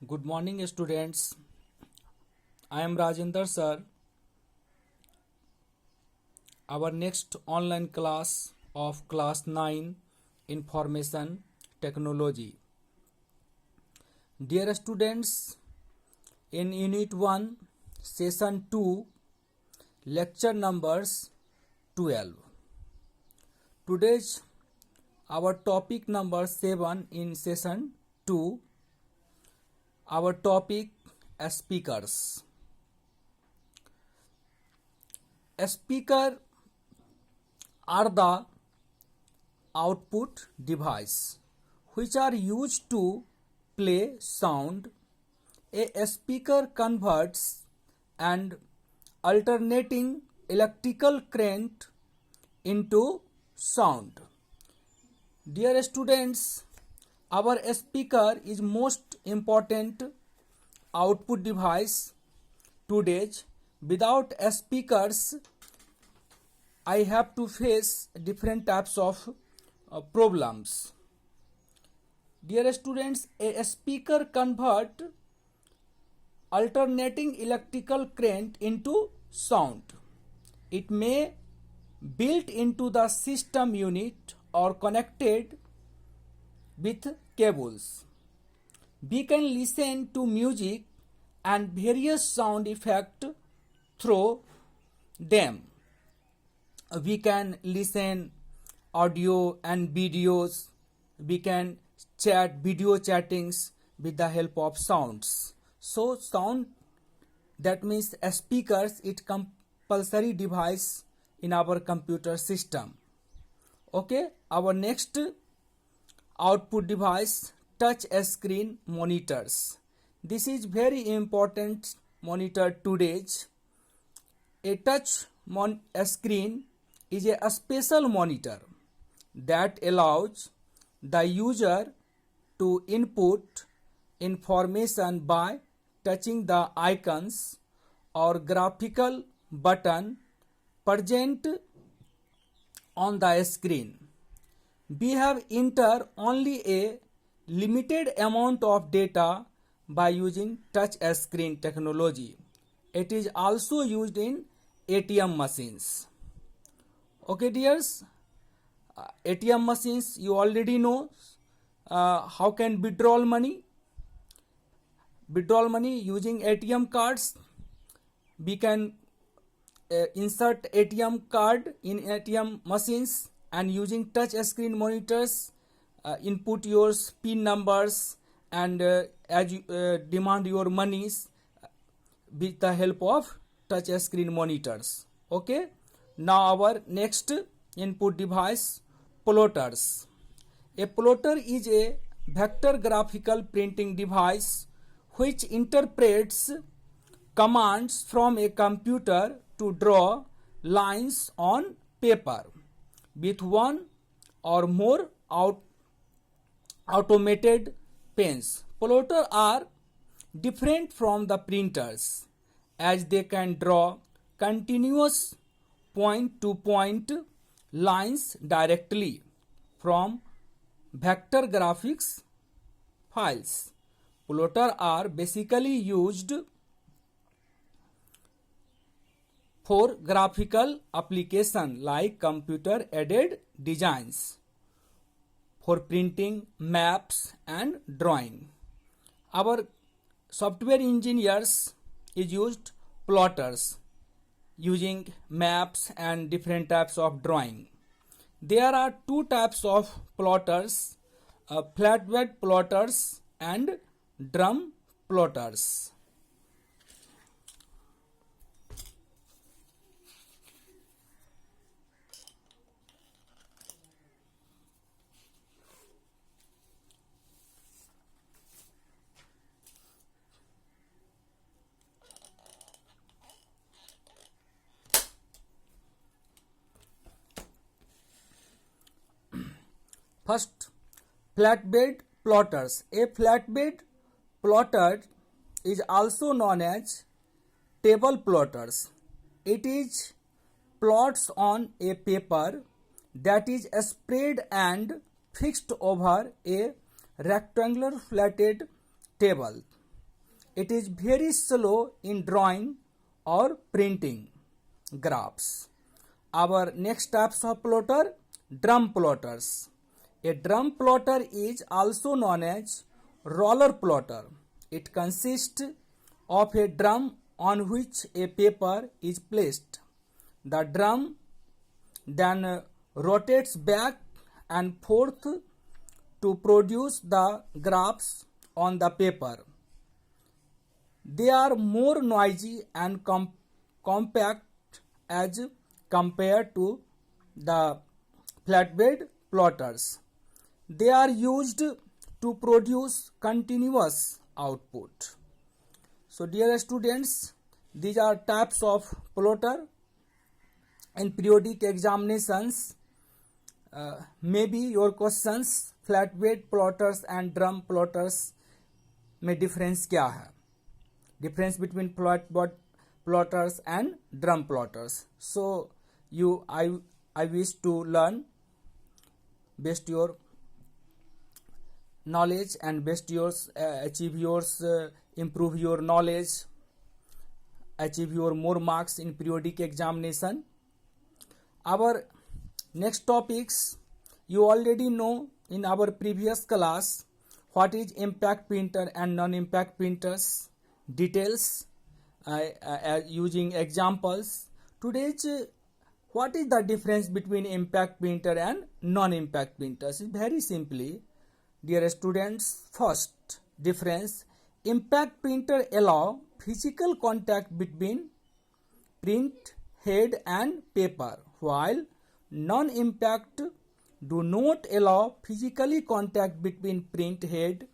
Good morning, students. I am Rajendra sir. Our next online class of class 9 Information Technology. Dear students, in Unit 1, Session 2, Lecture numbers 12. Today's our topic number 7 in Session 2. Our topic speakers. Speaker are the output device which are used to play sound. A speaker converts an alternating electrical current into sound. Dear students, our speaker is most important output device today. Without speakers, I have to face different types of problems. Dear students, a speaker convert alternating electrical current into sound. It may built into the system unit or connected with cables. We can listen to music and various sound effects through them. We can listen audio and videos. We can chat video chattings with the help of sounds. So sound, that means speakers, it compulsory device in our computer system. Okay, our next output device, touch screen monitors. This is very important monitor today. A touch screen is a special monitor that allows the user to input information by touching the icons or graphical button present on the screen. We have entered only a limited amount of data by using touch screen technology. It is also used in ATM machines. Okay dears, ATM machines, you already know how can withdraw money. Withdraw money using ATM cards. We can insert ATM card in ATM machines and using touch screen monitors input your PIN numbers and as you demand your monies with the help of touch screen monitors. Okay, now our next input device, plotters. A plotter is a vector graphical printing device which interprets commands from a computer to draw lines on paper with one or more automated pens. Plotters are different from the printers as they can draw continuous point-to-point lines directly from vector graphics files. Plotters are basically used for graphical application like computer aided designs, for printing maps and drawing. Our software engineers is used plotters using maps and different types of drawing. There are two types of plotters, flatbed plotters and drum plotters. First, flatbed plotters. A flatbed plotter is also known as table plotters. It is plots on a paper that is spread and fixed over a rectangular flatted table. It is very slow in drawing or printing graphs. Our next types of plotter, drum plotters. A drum plotter is also known as roller plotter. It consists of a drum on which a paper is placed. The drum then rotates back and forth to produce the graphs on the paper. They are more noisy and compact as compared to the flatbed plotters. They are used to produce continuous output. So dear students, these are types of plotter. In periodic examinations, maybe your questions flatbed plotters and drum plotters में difference क्या है? Difference between flatbed plotters and drum plotters. So I wish to learn best your knowledge and best yours achieve yours improve your knowledge, achieve your more marks in periodic examination. Our next topics, you already know in our previous class what is impact printer and non-impact printers details using examples. Today's what is the difference between impact printer and non-impact printers? Very simply, dear students, first difference, impact printer allow physical contact between print head and paper, while non-impact do not allow physically contact between print head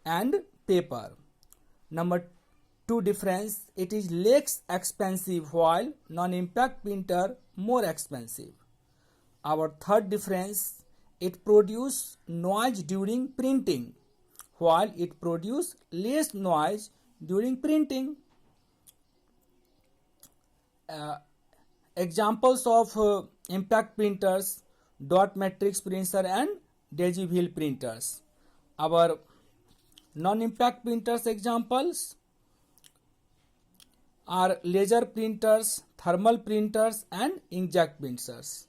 and paper. Number 2 difference, it is less expensive while non-impact printer more expensive. Our third difference, it produce noise during printing while it produce less noise during printing. Examples of impact printers, dot matrix printer and daisy wheel printers. Our non-impact printers examples are laser printers, thermal printers and inkjet printers.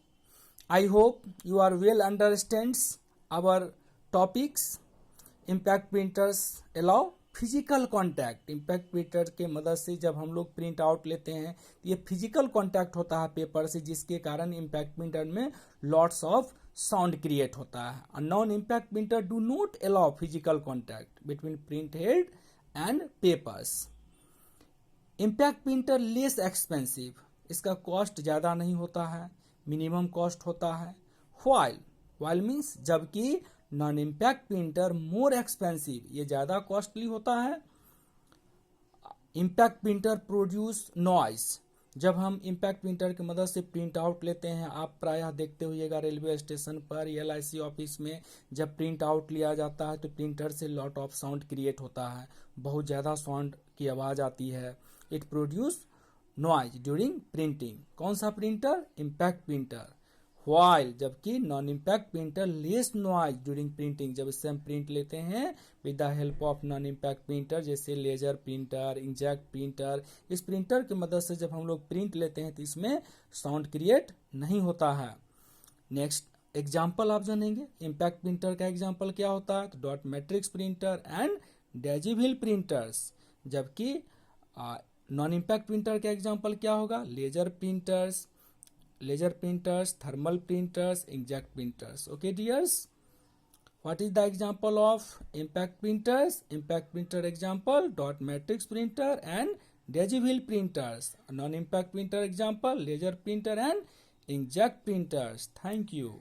I hope you are well understands our topics. Impact printers allow physical contact. Impact printer के मदद से जब हम लोग print out लेते हैं तो ये फिजिकल कॉन्टैक्ट होता है पेपर से, जिसके कारण इम्पैक्ट प्रिंटर में लॉट्स ऑफ साउंड क्रिएट होता है. Non impact printer do not allow physical contact between print head and papers. Impact printer less expensive, इसका कॉस्ट ज़्यादा नहीं होता है, मिनिमम कॉस्ट होता है. वाइल मीन्स जबकि non impact printer more expensive, ये ज़्यादा कॉस्टली होता है. Impact printer produce noise. जब हम इम्पैक्ट प्रिंटर की मदद से प्रिंट आउट लेते हैं, आप प्रायः देखते होइएगा रेलवे स्टेशन पर या LIC ऑफिस में जब प्रिंट आउट लिया जाता है तो प्रिंटर से लॉट ऑफ साउंड क्रिएट होता है, बहुत ज़्यादा साउंड की आवाज़ आती है. It produce noise during printing. कौन सा प्रिंटर? Impact printer. वाइल जबकि non impact printer less noise during printing. जब इससे हम प्रिंट लेते हैं with the help of non impact printer, जैसे लेजर प्रिंटर, इंकजेट प्रिंटर, इस प्रिंटर की मदद से जब हम लोग प्रिंट लेते हैं तो इसमें साउंड क्रिएट नहीं होता है. नेक्स्ट एग्जाम्पल आप जानेंगे इम्पैक्ट प्रिंटर का एग्जाम्पल क्या होता है, तो dot matrix printer and Daisy wheel printers. जबकि नॉन इम्पैक्ट प्रिंटर का एग्जाम्पल क्या होगा, laser printers, thermal printers, inkjet printers. Okay dears, what is the example of impact printers? Impact printer example dot matrix printer and daisy wheel printers. Non impact printer example laser printer and inkjet printers. Thank you.